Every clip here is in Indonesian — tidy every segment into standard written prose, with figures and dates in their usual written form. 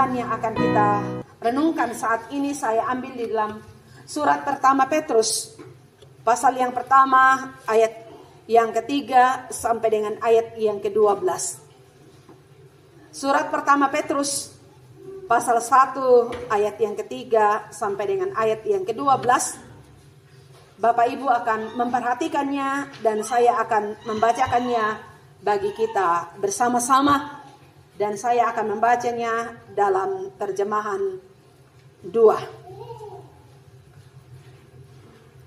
firman yang akan kita renungkan saat ini saya ambil di dalam surat pertama Petrus, pasal yang pertama, ayat yang ketiga sampai dengan ayat yang ke-12. Surat pertama Petrus, pasal 1, ayat yang ketiga sampai dengan ayat yang ke-12. Bapak Ibu akan memperhatikannya dan saya akan membacakannya bagi kita bersama-sama. Dan saya akan membacanya dalam terjemahan 2.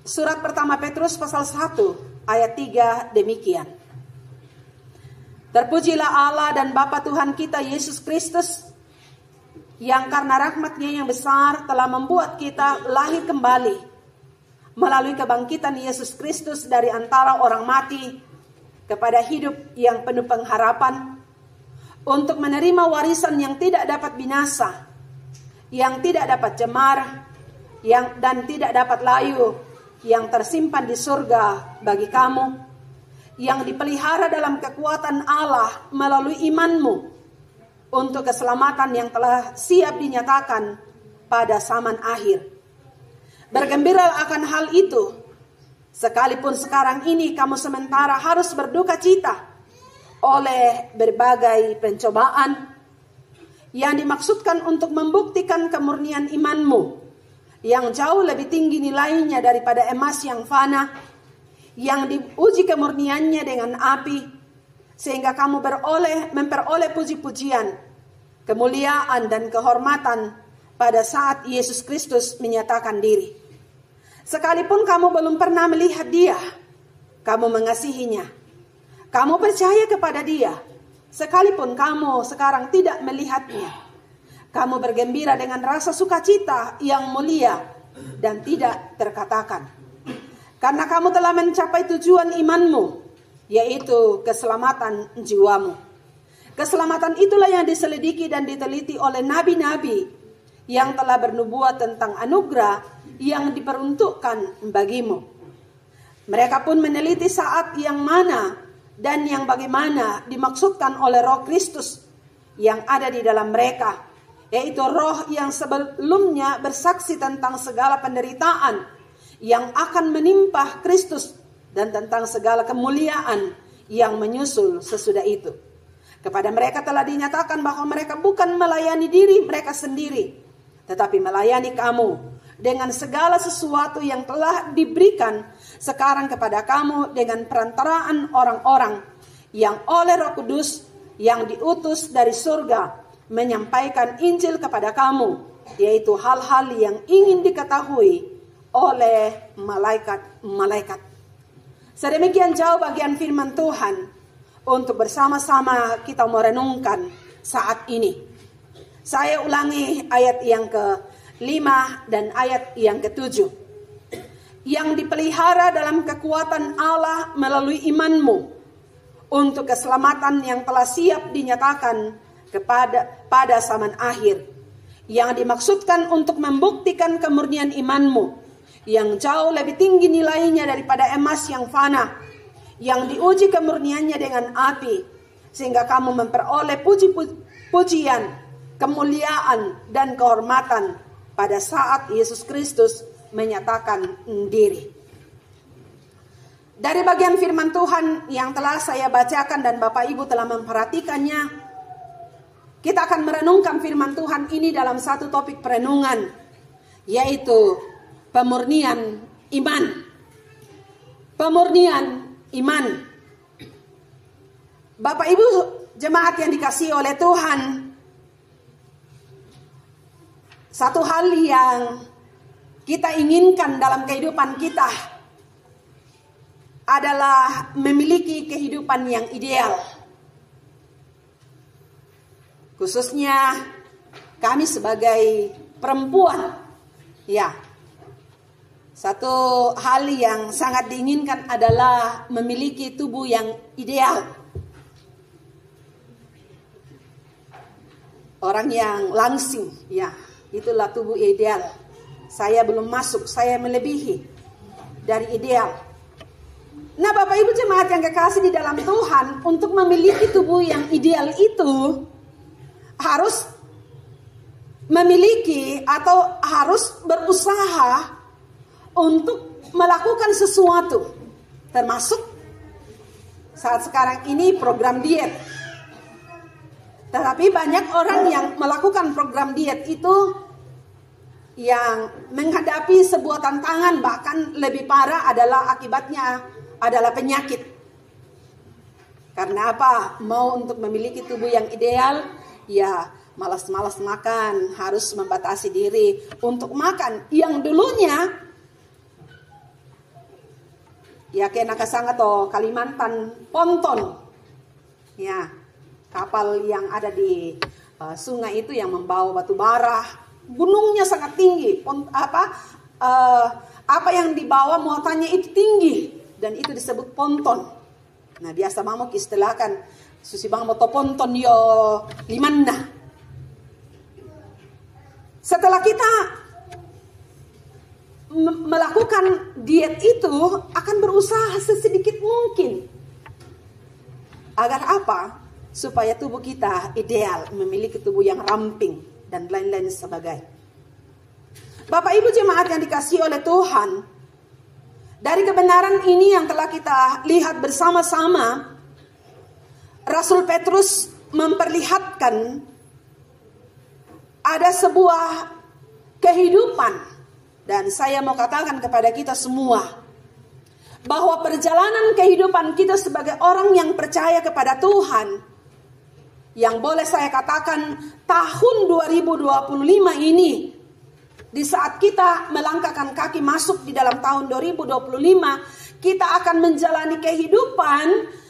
Surat pertama Petrus pasal 1 ayat 3 demikian. Terpujilah Allah dan Bapa Tuhan kita Yesus Kristus, yang karena rahmat-Nya yang besar telah membuat kita lahir kembali melalui kebangkitan Yesus Kristus dari antara orang mati kepada hidup yang penuh pengharapan, untuk menerima warisan yang tidak dapat binasa, yang tidak dapat cemar, dan tidak dapat layu, yang tersimpan di surga bagi kamu, yang dipelihara dalam kekuatan Allah melalui imanmu, untuk keselamatan yang telah siap dinyatakan pada zaman akhir. Bergembira akan hal itu, sekalipun sekarang ini kamu sementara harus berduka cita oleh berbagai pencobaan yang dimaksudkan untuk membuktikan kemurnian imanmu, yang jauh lebih tinggi nilainya daripada emas yang fana, yang diuji kemurniannya dengan api, sehingga kamu memperoleh puji-pujian, kemuliaan dan kehormatan pada saat Yesus Kristus menyatakan diri. Sekalipun kamu belum pernah melihat Dia, kamu mengasihinya. Kamu percaya kepada Dia, sekalipun kamu sekarang tidak melihatnya. Kamu bergembira dengan rasa sukacita yang mulia dan tidak terkatakan, karena kamu telah mencapai tujuan imanmu, yaitu keselamatan jiwamu. Keselamatan itulah yang diselidiki dan diteliti oleh nabi-nabi yang telah bernubuat tentang anugerah yang diperuntukkan bagimu. Mereka pun meneliti saat yang mana dan yang bagaimana dimaksudkan oleh Roh Kristus yang ada di dalam mereka, yaitu Roh yang sebelumnya bersaksi tentang segala penderitaan yang akan menimpa Kristus dan tentang segala kemuliaan yang menyusul sesudah itu. Kepada mereka telah dinyatakan bahwa mereka bukan melayani diri mereka sendiri, tetapi melayani kamu dengan segala sesuatu yang telah diberikan sekarang kepada kamu dengan perantaraan orang-orang yang oleh Roh Kudus yang diutus dari surga menyampaikan Injil kepada kamu, yaitu hal-hal yang ingin diketahui oleh malaikat-malaikat. Sedemikian jauh bagian firman Tuhan untuk bersama-sama kita merenungkan saat ini. Saya ulangi ayat yang ke-5 dan ayat yang ke-7. Yang dipelihara dalam kekuatan Allah melalui imanmu, untuk keselamatan yang telah siap dinyatakan pada zaman akhir, yang dimaksudkan untuk membuktikan kemurnian imanmu, yang jauh lebih tinggi nilainya daripada emas yang fana, yang diuji kemurniannya dengan api, sehingga kamu memperoleh pujian, kemuliaan dan kehormatan pada saat Yesus Kristus menyatakan diri. Dari bagian firman Tuhan yang telah saya bacakan dan Bapak Ibu telah memperhatikannya, kita akan merenungkan firman Tuhan ini dalam satu topik perenungan, yaitu pemurnian iman. Pemurnian iman. Bapak Ibu jemaat yang dikasihi oleh Tuhan, satu hal yang kita inginkan dalam kehidupan kita adalah memiliki kehidupan yang ideal. Khususnya kami sebagai perempuan, ya. Satu hal yang sangat diinginkan adalah memiliki tubuh yang ideal. Orang yang langsing, ya, itulah tubuh ideal. Saya belum masuk, saya melebihi dari ideal. Nah, Bapak Ibu jemaat yang kekasih di dalam Tuhan, untuk memiliki tubuh yang ideal itu harus memiliki atau harus berusaha untuk melakukan sesuatu, termasuk saat sekarang ini program diet. Tetapi banyak orang yang melakukan program diet itu yang menghadapi sebuah tantangan, bahkan lebih parah adalah akibatnya adalah penyakit. Karena apa? Mau untuk memiliki tubuh yang ideal, ya malas-malas makan, harus membatasi diri untuk makan. Yang dulunya, ya kena kasanga to Kalimantan ponton, ya kapal yang ada di sungai itu yang membawa batu bara. Gunungnya sangat tinggi, apa yang dibawa muatannya itu tinggi, dan itu disebut ponton. Nah biasa mamo istilahkan susi bang moto ponton yo limanna. Setelah kita melakukan diet itu, akan berusaha sesedikit mungkin agar apa? Supaya tubuh kita ideal, memiliki tubuh yang ramping dan lain-lain sebagainya. Bapak Ibu jemaat yang dikasihi oleh Tuhan, dari kebenaran ini yang telah kita lihat bersama-sama, Rasul Petrus memperlihatkan ada sebuah kehidupan, dan saya mau katakan kepada kita semua bahwa perjalanan kehidupan kita sebagai orang yang percaya kepada Tuhan, yang boleh saya katakan tahun 2025 ini, di saat kita melangkahkan kaki masuk di dalam tahun 2025, kita akan menjalani kehidupan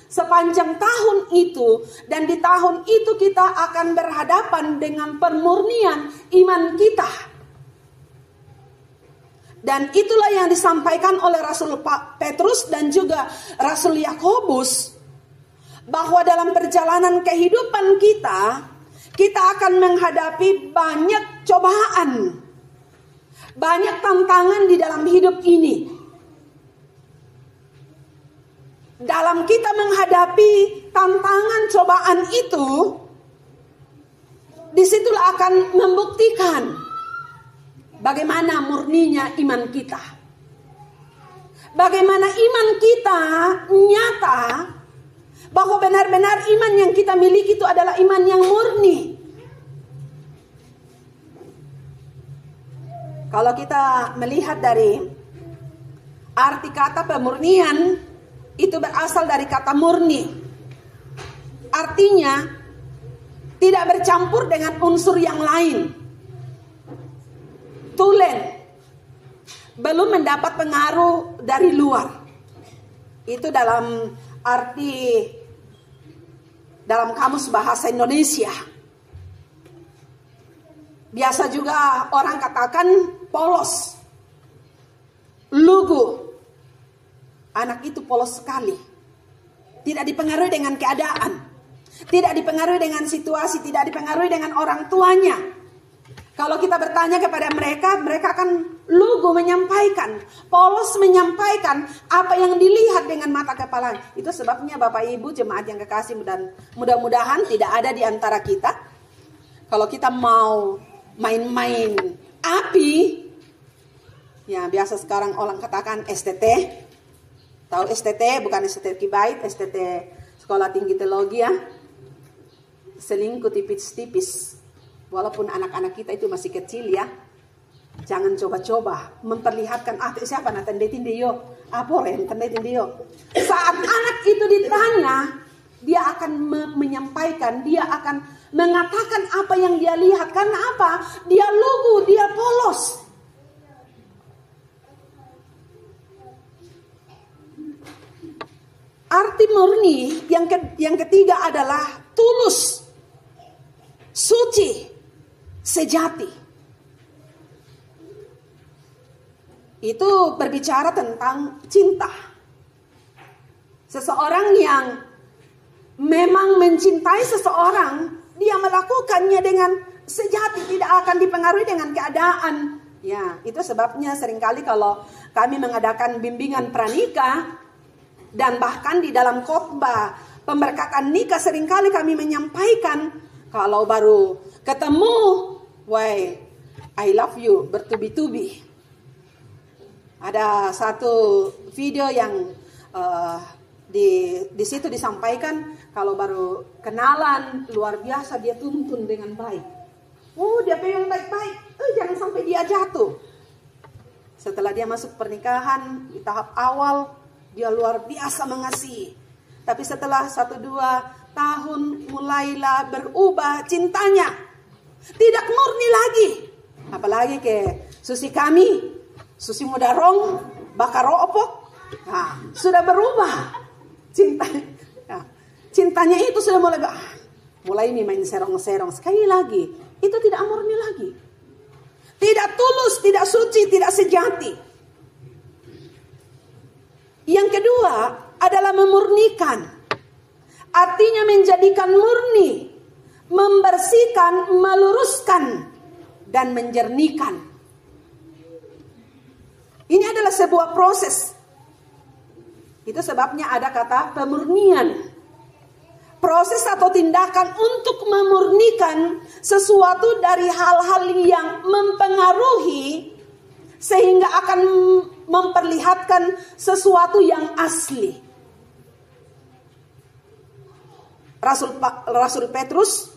sepanjang tahun itu. Dan di tahun itu kita akan berhadapan dengan permurnian iman kita. Dan itulah yang disampaikan oleh Rasul Petrus dan juga Rasul Yakobus, bahwa dalam perjalanan kehidupan kita akan menghadapi banyak cobaan, banyak tantangan di dalam hidup ini. Dalam kita menghadapi tantangan cobaan itu, disitulah akan membuktikan bagaimana murninya iman kita. Bagaimana iman kita nyata, bahwa benar-benar iman yang kita miliki itu adalah iman yang murni. Kalau kita melihat dari arti kata pemurnian, itu berasal dari kata murni. Artinya tidak bercampur dengan unsur yang lain. Tulen, belum mendapat pengaruh dari luar. Itu dalam arti dalam kamus bahasa Indonesia. Biasa juga orang katakan polos, lugu. Anak itu polos sekali. Tidak dipengaruhi dengan keadaan, tidak dipengaruhi dengan situasi, tidak dipengaruhi dengan orang tuanya. Kalau kita bertanya kepada mereka, mereka akan lugu menyampaikan, polos menyampaikan apa yang dilihat dengan mata kepala. Itu sebabnya Bapak Ibu jemaat yang kekasih, dan mudah-mudahan tidak ada di antara kita. Kalau kita mau main-main api, ya biasa sekarang orang katakan STT. Tahu STT? Bukan STT Kibait, STT Sekolah Tinggi Teologi ya. Selingkuh tipis-tipis. Walaupun anak-anak kita itu masih kecil ya, jangan coba-coba memperlihatkan siapa na tendetin dia, apa ren tendetin dia. Saat anak itu ditanya, dia akan menyampaikan, dia akan mengatakan apa yang dia lihat. Karena apa? Dia lugu, dia polos. Arti murni yang ketiga adalah tulus, suci, sejati. Itu berbicara tentang cinta. Seseorang yang memang mencintai seseorang, dia melakukannya dengan sejati, tidak akan dipengaruhi dengan keadaan. Ya, itu sebabnya seringkali kalau kami mengadakan bimbingan pranikah, dan bahkan di dalam khotbah pemberkatan nikah, seringkali kami menyampaikan, kalau baru ketemu, why I love you bertubi-tubi. Ada satu video yang di situ disampaikan kalau baru kenalan luar biasa dia tuntun dengan baik. Dia pegang baik-baik, jangan sampai dia jatuh. Setelah dia masuk pernikahan di tahap awal dia luar biasa mengasihi. Tapi setelah 1-2 tahun mulailah berubah cintanya, tidak murni lagi. Apalagi ke susi kami, susi mudarong, bakar opok. Nah, sudah berubah cintanya itu sudah mulai main serong-serong. Sekali lagi, itu tidak murni lagi, tidak tulus, tidak suci, tidak sejati. Yang kedua adalah memurnikan, artinya menjadikan murni, membersihkan, meluruskan, dan menjernihkan. Ini adalah sebuah proses. Itu sebabnya ada kata pemurnian. Proses atau tindakan untuk memurnikan sesuatu dari hal-hal yang mempengaruhi sehingga akan memperlihatkan sesuatu yang asli. Rasul Petrus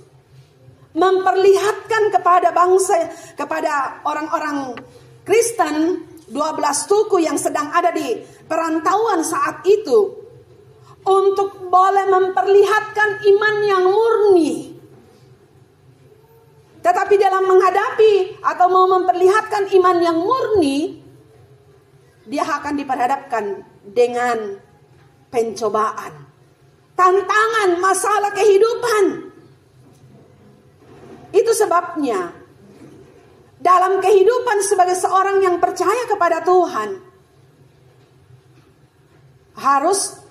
memperlihatkan kepada bangsa, kepada orang-orang Kristen 12 suku yang sedang ada di perantauan saat itu, untuk boleh memperlihatkan iman yang murni. Tetapi dalam menghadapi atau mau memperlihatkan iman yang murni, dia akan diperhadapkan dengan pencobaan, tantangan, masalah kehidupan. Itu sebabnya dalam kehidupan sebagai seorang yang percaya kepada Tuhan, harus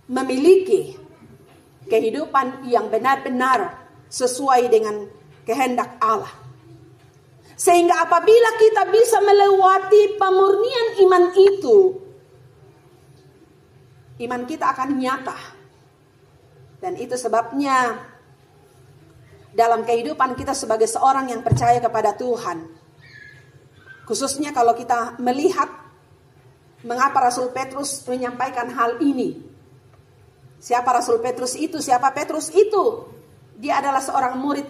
memiliki kehidupan yang benar-benar sesuai dengan kehendak Allah. Sehingga apabila kita bisa melewati pemurnian iman itu, iman kita akan nyata. Dan itu sebabnya dalam kehidupan kita sebagai seorang yang percaya kepada Tuhan, khususnya kalau kita melihat mengapa Rasul Petrus menyampaikan hal ini. Siapa Rasul Petrus itu? Siapa Petrus itu? Dia adalah seorang murid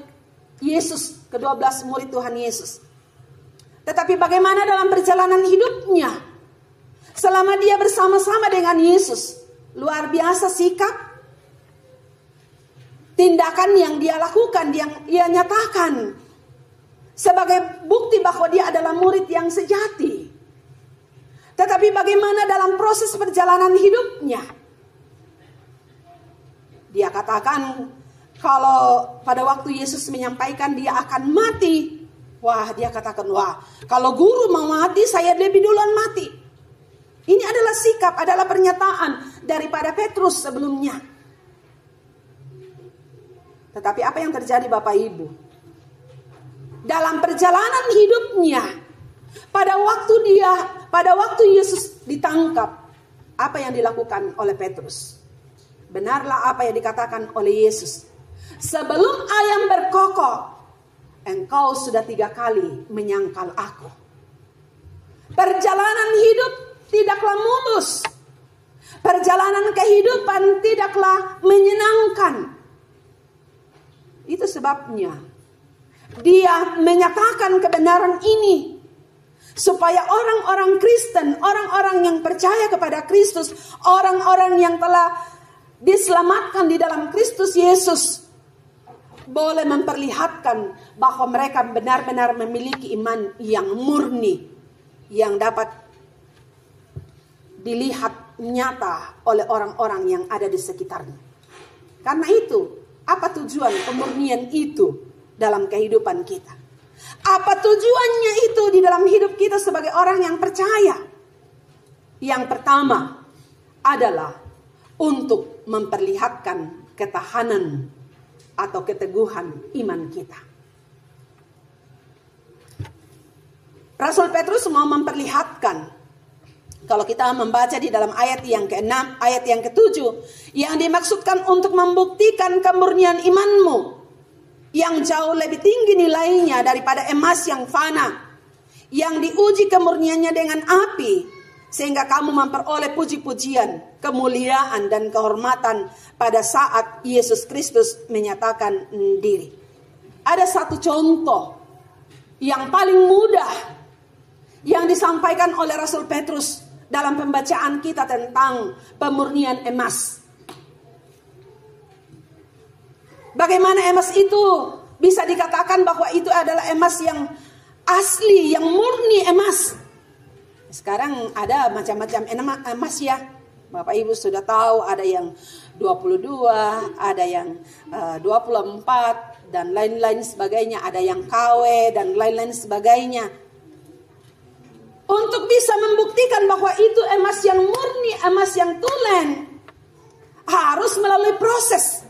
Yesus, ke-12 murid Tuhan Yesus. Tetapi bagaimana dalam perjalanan hidupnya? Selama dia bersama-sama dengan Yesus, luar biasa sikap, tindakan yang dia lakukan, yang ia nyatakan sebagai bukti bahwa dia adalah murid yang sejati. Tetapi bagaimana dalam proses perjalanan hidupnya? Dia katakan kalau pada waktu Yesus menyampaikan dia akan mati, dia katakan, kalau guru mau mati, saya lebih duluan mati. Ini adalah sikap, adalah pernyataan daripada Petrus sebelumnya. Tetapi apa yang terjadi Bapak Ibu? Dalam perjalanan hidupnya, pada waktu Yesus ditangkap, apa yang dilakukan oleh Petrus? Benarlah apa yang dikatakan oleh Yesus. Sebelum ayam berkokok, engkau sudah 3 kali menyangkal aku. Perjalanan hidup tidaklah mulus. Perjalanan kehidupan tidaklah menyenangkan. Itu sebabnya dia menyatakan kebenaran ini, supaya orang-orang Kristen, orang-orang yang percaya kepada Kristus, orang-orang yang telah diselamatkan di dalam Kristus Yesus, boleh memperlihatkan bahwa mereka benar-benar memiliki iman yang murni, yang dapat dilihat nyata oleh orang-orang yang ada di sekitarnya. Karena itu, apa tujuan pemurnian itu dalam kehidupan kita? Apa tujuannya itu di dalam hidup kita sebagai orang yang percaya? Yang pertama adalah untuk memperlihatkan ketahanan atau keteguhan iman kita. Rasul Petrus mau memperlihatkan, kalau kita membaca di dalam ayat yang ke-6, ayat yang ke-7, yang dimaksudkan untuk membuktikan kemurnian imanmu. yang jauh lebih tinggi nilainya daripada emas yang fana, yang diuji kemurniannya dengan api, sehingga kamu memperoleh puji-pujian, kemuliaan, dan kehormatan pada saat Yesus Kristus menyatakan diri. Ada satu contoh yang paling mudah yang disampaikan oleh Rasul Petrus dalam pembacaan kita tentang pemurnian emas. Bagaimana emas itu bisa dikatakan bahwa itu adalah emas yang asli, yang murni emas. Sekarang ada macam-macam emas ya. Bapak Ibu sudah tahu, ada yang 22, ada yang 24 dan lain-lain sebagainya, ada yang KW dan lain-lain sebagainya. Untuk bisa membuktikan bahwa itu emas yang murni, emas yang tulen, harus melalui proses.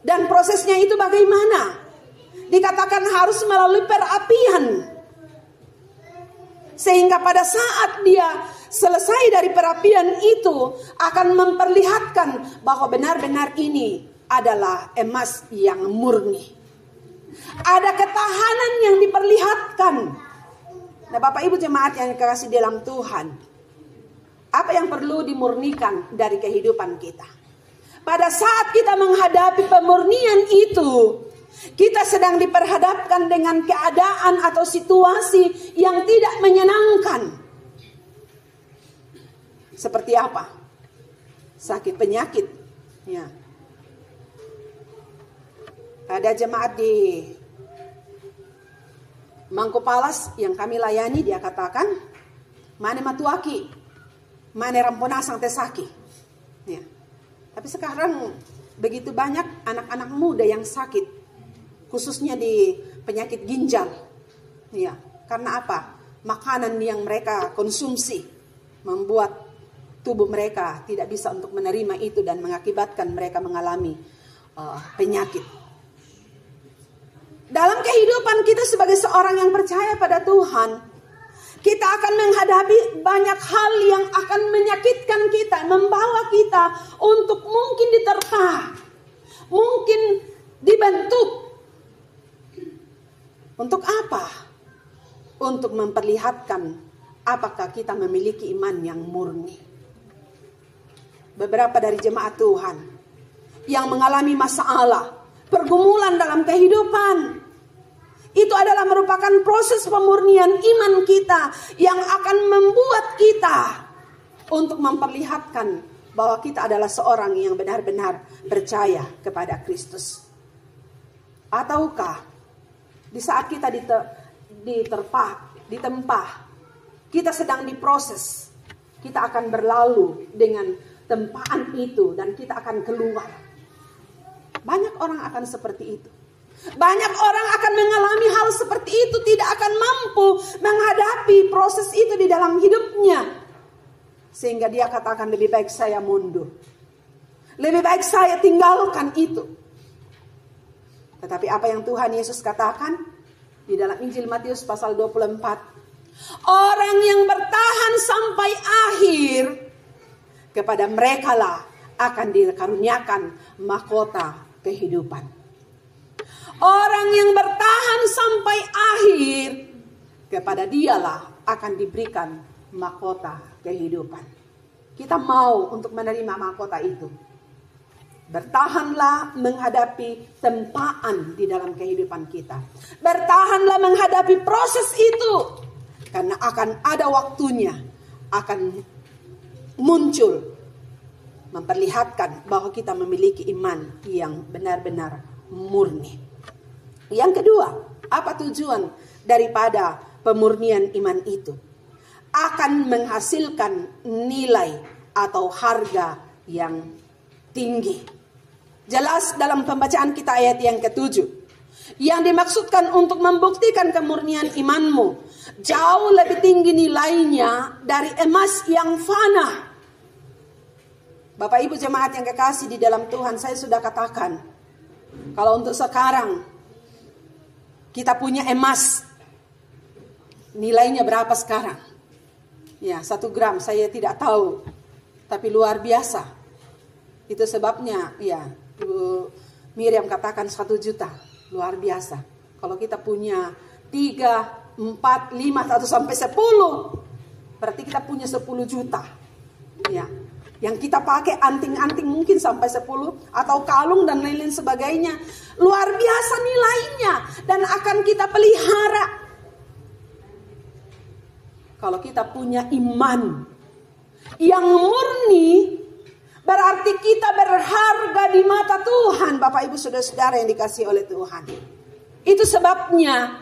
Dan prosesnya itu bagaimana? Dikatakan harus melalui perapian. Sehingga pada saat dia selesai dari perapian itu akan memperlihatkan bahwa benar-benar ini adalah emas yang murni. Ada ketahanan yang diperlihatkan. Nah, Bapak Ibu jemaat yang dikasihi dalam Tuhan, apa yang perlu dimurnikan dari kehidupan kita? Pada saat kita menghadapi pemurnian itu, kita sedang diperhadapkan dengan keadaan atau situasi yang tidak menyenangkan. Seperti apa? Sakit penyakit. Ya. Ada jemaat di Mangkupalas yang kami layani, dia katakan, "Mane matuaki, mane ramponasang tesaki." Ya. Tapi sekarang begitu banyak anak-anak muda yang sakit, khususnya di penyakit ginjal. Ya, karena apa? Makanan yang mereka konsumsi membuat tubuh mereka tidak bisa untuk menerima itu dan mengakibatkan mereka mengalami penyakit. Dalam kehidupan kita sebagai seorang yang percaya pada Tuhan, kita akan menghadapi banyak hal yang akan menyakitkan kita, membawa kita untuk mungkin diterpa, mungkin dibentuk. Untuk apa? Untuk memperlihatkan apakah kita memiliki iman yang murni. Beberapa dari jemaat Tuhan yang mengalami masalah, pergumulan dalam kehidupan, itu adalah merupakan proses pemurnian iman kita yang akan membuat kita untuk memperlihatkan bahwa kita adalah seorang yang benar-benar percaya kepada Kristus. Ataukah di saat kita ditempa, kita sedang diproses, kita akan berlalu dengan tempaan itu dan kita akan keluar. Banyak orang akan seperti itu. Banyak orang akan mengalami hal seperti itu, tidak akan mampu menghadapi proses itu di dalam hidupnya. Sehingga dia katakan, lebih baik saya mundur. Lebih baik saya tinggalkan itu. Tetapi apa yang Tuhan Yesus katakan di dalam Injil Matius pasal 24. Orang yang bertahan sampai akhir, kepada merekalah akan dikaruniakan mahkota kehidupan. Orang yang bertahan sampai akhir, kepada dialah akan diberikan mahkota kehidupan. Kita mau untuk menerima mahkota itu. Bertahanlah menghadapi tempaan di dalam kehidupan kita. Bertahanlah menghadapi proses itu. Karena akan ada waktunya, akan muncul, memperlihatkan bahwa kita memiliki iman yang benar-benar murni. Yang kedua, apa tujuan daripada pemurnian iman itu? Akan menghasilkan nilai atau harga yang tinggi. Jelas dalam pembacaan kita ayat yang ke-7. Yang dimaksudkan untuk membuktikan kemurnian imanmu jauh lebih tinggi nilainya dari emas yang fana. Bapak Ibu jemaat yang kekasih di dalam Tuhan, saya sudah katakan, kalau untuk sekarang kita punya emas, nilainya berapa sekarang? Ya, 1 gram saya tidak tahu, tapi luar biasa. Itu sebabnya ya Miriam katakan 1 juta. Luar biasa. Kalau kita punya 3, 4, 5, 1 sampai 10. Berarti kita punya 10 juta. Ya. Yang kita pakai anting-anting mungkin sampai 10. Atau kalung dan lain-lain sebagainya. Luar biasa nilainya. Dan akan kita pelihara. Kalau kita punya iman yang murni, berarti kita berharga di mata Tuhan. Bapak Ibu Saudara-saudara yang dikasihi oleh Tuhan. Itu sebabnya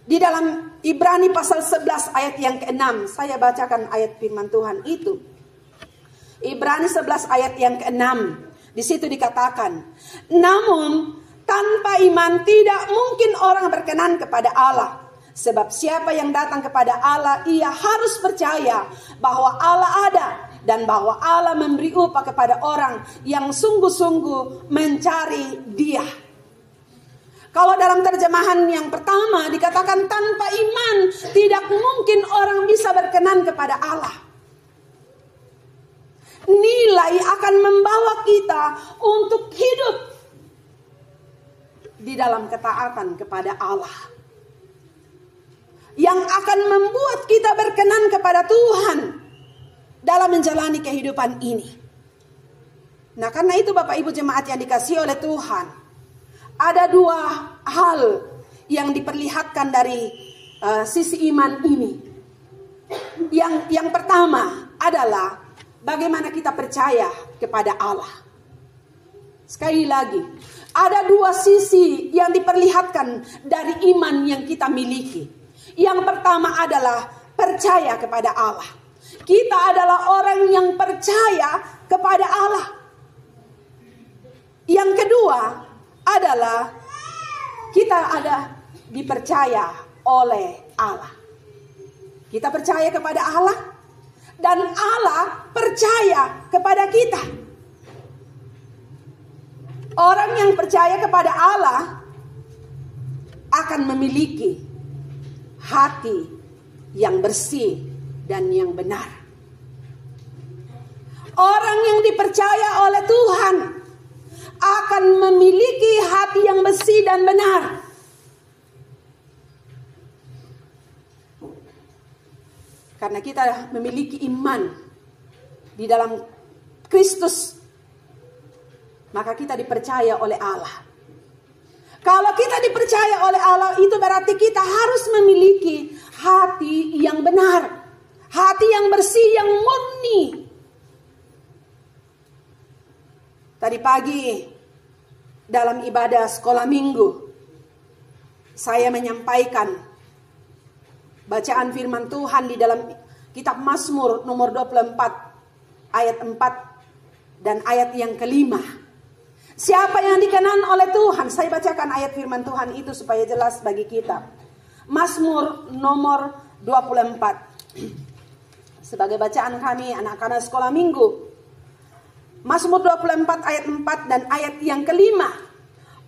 di dalam Ibrani pasal 11 ayat yang ke-6. Saya bacakan ayat firman Tuhan itu. Ibrani 11 ayat yang ke-6. Di situ dikatakan, namun tanpa iman tidak mungkin orang berkenan kepada Allah. Sebab siapa yang datang kepada Allah, ia harus percaya bahwa Allah ada. Dan bahwa Allah memberi upah kepada orang yang sungguh-sungguh mencari Dia. Kalau dalam terjemahan yang pertama dikatakan tanpa iman tidak mungkin orang bisa berkenan kepada Allah. Nilai akan membawa kita untuk hidup di dalam ketaatan kepada Allah. Yang akan membuat kita berkenan kepada Tuhan dalam menjalani kehidupan ini. Nah, karena itu Bapak Ibu jemaat yang dikasihi oleh Tuhan, ada 2 hal yang diperlihatkan dari sisi iman ini. Yang pertama adalah bagaimana kita percaya kepada Allah. Sekali lagi, ada 2 sisi yang diperlihatkan dari iman yang kita miliki. Yang pertama adalah percaya kepada Allah. Kita adalah orang yang percaya kepada Allah. Yang kedua adalah kita ada dipercaya oleh Allah. Kita percaya kepada Allah dan Allah percaya kepada kita. Orang yang percaya kepada Allah akan memiliki hati yang bersih dan yang benar. Orang yang dipercaya oleh Tuhan akan memiliki hati yang bersih dan benar. Karena kita memiliki iman di dalam Kristus, maka kita dipercaya oleh Allah. Kalau kita dipercaya oleh Allah, itu berarti kita harus memiliki hati yang benar. Hati yang bersih, yang murni. Tadi pagi dalam ibadah sekolah minggu, saya menyampaikan bacaan firman Tuhan di dalam kitab Mazmur nomor 24 ayat 4 dan ayat yang ke-5. Siapa yang dikenan oleh Tuhan? Saya bacakan ayat firman Tuhan itu supaya jelas bagi kita. Mazmur nomor 24. Sebagai bacaan kami anak-anak sekolah minggu. Mazmur 24 ayat 4 dan ayat yang ke-5.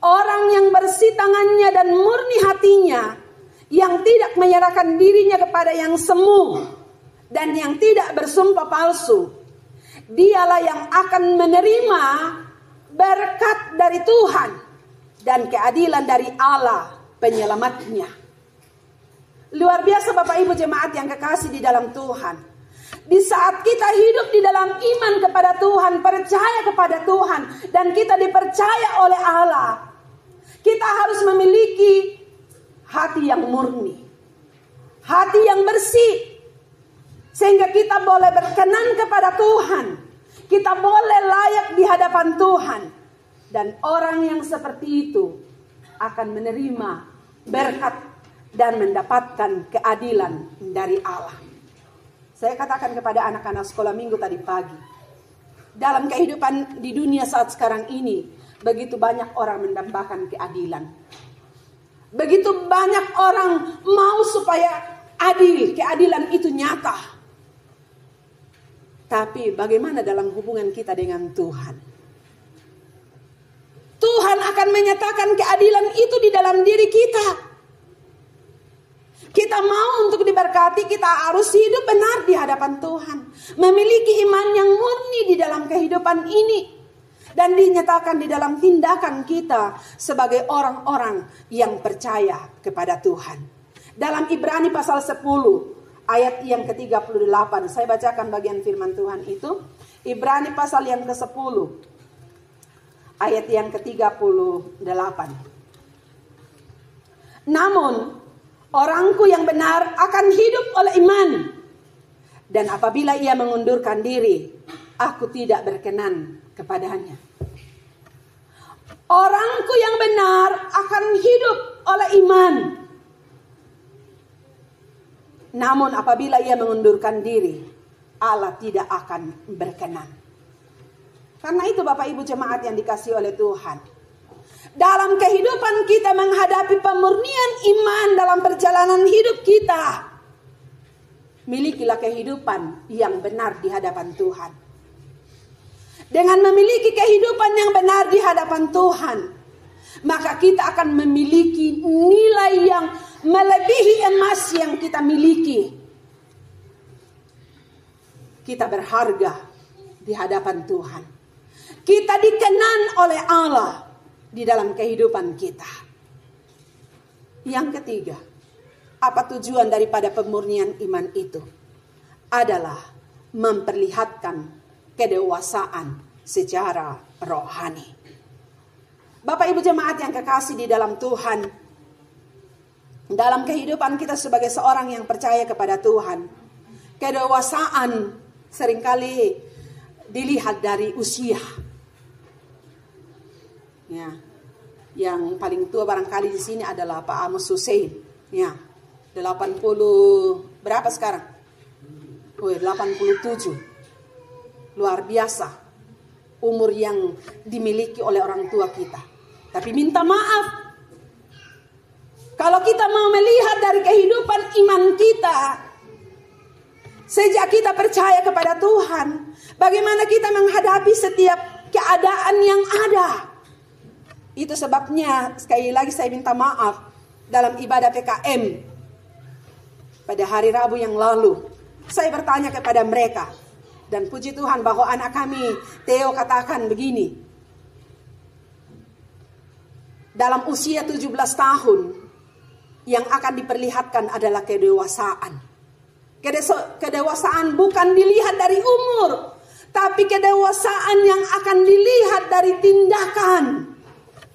Orang yang bersih tangannya dan murni hatinya, yang tidak menyerahkan dirinya kepada yang semu dan yang tidak bersumpah palsu, dialah yang akan menerima berkat dari Tuhan dan keadilan dari Allah penyelamatnya. Luar biasa Bapak Ibu jemaat yang kekasih di dalam Tuhan. Di saat kita hidup di dalam iman kepada Tuhan, percaya kepada Tuhan, dan kita dipercaya oleh Allah, kita harus memiliki hati yang murni, hati yang bersih, sehingga kita boleh berkenan kepada Tuhan. Kita boleh layak di hadapan Tuhan. Dan orang yang seperti itu akan menerima berkat dan mendapatkan keadilan dari Allah. Saya katakan kepada anak-anak sekolah minggu tadi pagi, dalam kehidupan di dunia saat sekarang ini, begitu banyak orang mendambakan keadilan. Begitu banyak orang mau supaya adil, keadilan itu nyata. Tapi bagaimana dalam hubungan kita dengan Tuhan? Tuhan akan menyatakan keadilan itu di dalam diri kita. Kita mau untuk diberkati, kita harus hidup benar di hadapan Tuhan. Memiliki iman yang murni di dalam kehidupan ini. Dan dinyatakan di dalam tindakan kita sebagai orang-orang yang percaya kepada Tuhan. Dalam Ibrani pasal 10 ayat yang ke-38. Saya bacakan bagian firman Tuhan itu. Ibrani pasal yang ke-10 ayat yang ke-38. Namun orangku yang benar akan hidup oleh iman. Dan apabila ia mengundurkan diri, aku tidak berkenan kepadanya. Orangku yang benar akan hidup oleh iman. Namun apabila ia mengundurkan diri, Allah tidak akan berkenan. Karena itu Bapak Ibu jemaat yang dikasihi oleh Tuhan, dalam kehidupan kita menghadapi pemurnian iman dalam perjalanan hidup kita, milikilah kehidupan yang benar di hadapan Tuhan. Dengan memiliki kehidupan yang benar di hadapan Tuhan, maka kita akan memiliki nilai yang melebihi emas yang kita miliki. Kita berharga di hadapan Tuhan. Kita dikenan oleh Allah di dalam kehidupan kita. Yang ketiga, apa tujuan daripada pemurnian iman itu? Adalah memperlihatkan kedewasaan secara rohani. Bapak Ibu jemaat yang kekasih di dalam Tuhan, dalam kehidupan kita sebagai seorang yang percaya kepada Tuhan, kedewasaan seringkali dilihat dari usia. Ya, yang paling tua barangkali di sini adalah Pak Amos Hussein. Ya, 80 berapa sekarang? 87. Luar biasa umur yang dimiliki oleh orang tua kita. Tapi minta maaf, kalau kita mau melihat dari kehidupan iman kita sejak kita percaya kepada Tuhan, bagaimana kita menghadapi setiap keadaan yang ada. Itu sebabnya sekali lagi saya minta maaf, dalam ibadah PKM pada hari Rabu yang lalu, saya bertanya kepada mereka. Dan puji Tuhan bahwa anak kami Theo katakan begini. Dalam usia 17 tahun yang akan diperlihatkan adalah kedewasaan. Kedewasaan bukan dilihat dari umur, tapi kedewasaan yang akan dilihat dari tindakan.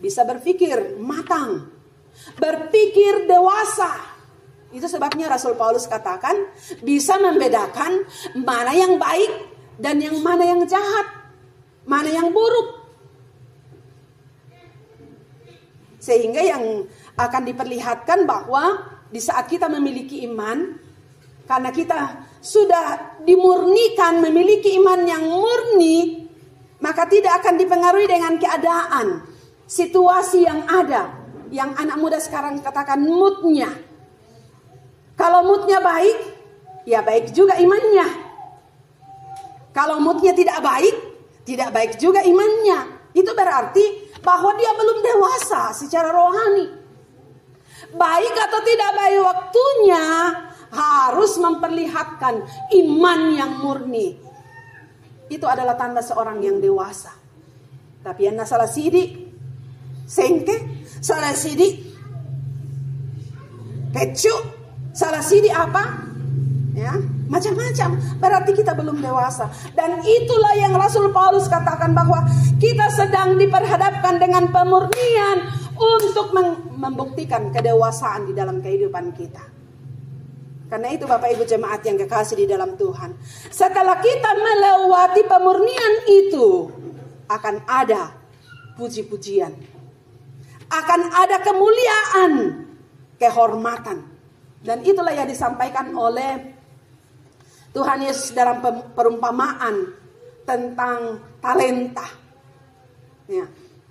Bisa berpikir matang, berpikir dewasa. Itu sebabnya Rasul Paulus katakan bisa membedakan mana yang baik dan yang mana yang jahat, mana yang buruk. Sehingga yang akan diperlihatkan bahwa di saat kita memiliki iman, karena kita sudah dimurnikan memiliki iman yang murni, maka tidak akan dipengaruhi dengan keadaan, situasi yang ada. Yang anak muda sekarang katakan moodnya. Kalau moodnya baik, ya baik juga imannya. Kalau moodnya tidak baik juga imannya. Itu berarti bahwa dia belum dewasa secara rohani. Baik atau tidak baik waktunya harus memperlihatkan iman yang murni. Itu adalah tanda seorang yang dewasa. Tapi yang salah sidik, sengke, salah sidik, pecu, salah sidik apa? Ya, macam-macam. Berarti kita belum dewasa. Dan itulah yang Rasul Paulus katakan bahwa kita sedang diperhadapkan dengan pemurnian untuk membuktikan kedewasaan di dalam kehidupan kita. Karena itu Bapak Ibu jemaat yang kekasih di dalam Tuhan, setelah kita melewati pemurnian itu, akan ada puji-pujian, akan ada kemuliaan, kehormatan. Dan itulah yang disampaikan oleh Tuhan Yesus dalam perumpamaan tentang talenta. Ya,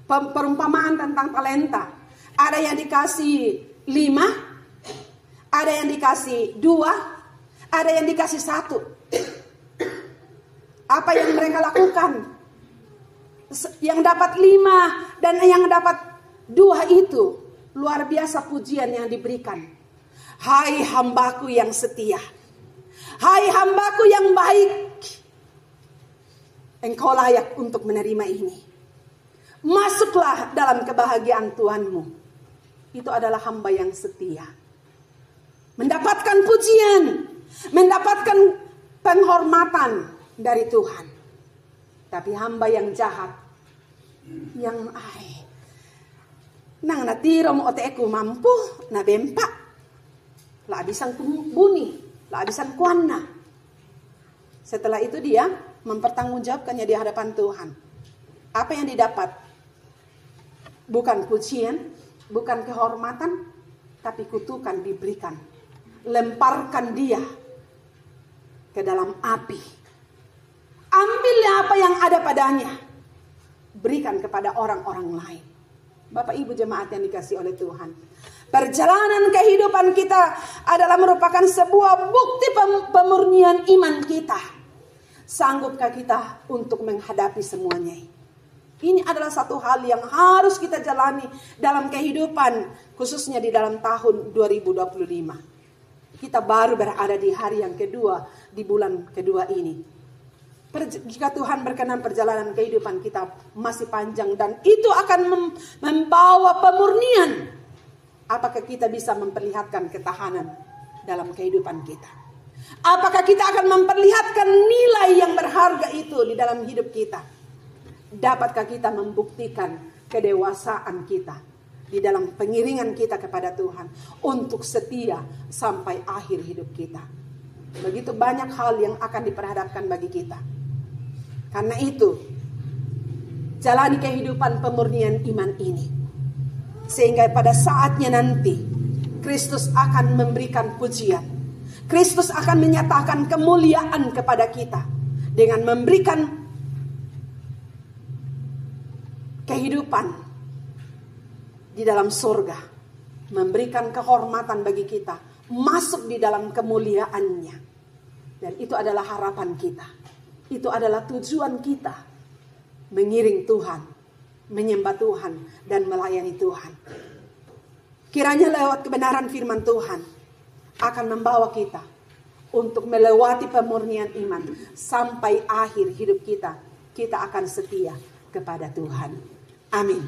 perumpamaan tentang talenta. Ada yang dikasih 5, ada yang dikasih 2, ada yang dikasih 1. Apa yang mereka lakukan? Yang dapat 5 dan yang dapat 2 itu luar biasa pujian yang diberikan. Hai hambaku yang setia, hai hambaku yang baik, engkau layak untuk menerima ini. masuklah dalam kebahagiaan Tuhanmu. Itu adalah hamba yang setia. Mendapatkan pujian, mendapatkan penghormatan dari Tuhan. Tapi hamba yang jahat, yang nang natiro mo oteku mampu na bempa, la abisan buni, la abisan kuanna. Setelah itu dia mempertanggungjawabkannya di hadapan Tuhan. Apa yang didapat? Bukan pujian, bukan kehormatan, tapi kutukan diberikan. Lemparkan dia ke dalam api. Ambillah apa yang ada padanya, berikan kepada orang-orang lain. Bapak Ibu jemaat yang dikasihi oleh Tuhan, perjalanan kehidupan kita adalah merupakan sebuah bukti pemurnian iman kita. Sanggupkah kita untuk menghadapi semuanya? Ini adalah satu hal yang harus kita jalani dalam kehidupan, khususnya di dalam tahun 2025. Kita baru berada di hari yang kedua, di bulan kedua ini. Jika Tuhan berkenan, perjalanan kehidupan kita masih panjang dan itu akan membawa pemurnian. Apakah kita bisa memperlihatkan ketahanan dalam kehidupan kita? Apakah kita akan memperlihatkan nilai yang berharga itu di dalam hidup kita? Dapatkah kita membuktikan kedewasaan kita di dalam pengiringan kita kepada Tuhan untuk setia sampai akhir hidup kita? Begitu banyak hal yang akan diperhadapkan bagi kita. Karena itu, jalani kehidupan pemurnian iman ini. Sehingga pada saatnya nanti, Kristus akan memberikan pujian. Kristus akan menyatakan kemuliaan kepada kita. Dengan memberikan kehidupan di dalam surga. Memberikan kehormatan bagi kita. Masuk di dalam kemuliaannya. Dan itu adalah harapan kita. Itu adalah tujuan kita. Mengiring Tuhan. Menyembah Tuhan. Dan melayani Tuhan. Kiranya lewat kebenaran firman Tuhan. Akan membawa kita. Untuk melewati pemurnian iman. Sampai akhir hidup kita. Kita akan setia kepada Tuhan. Amin.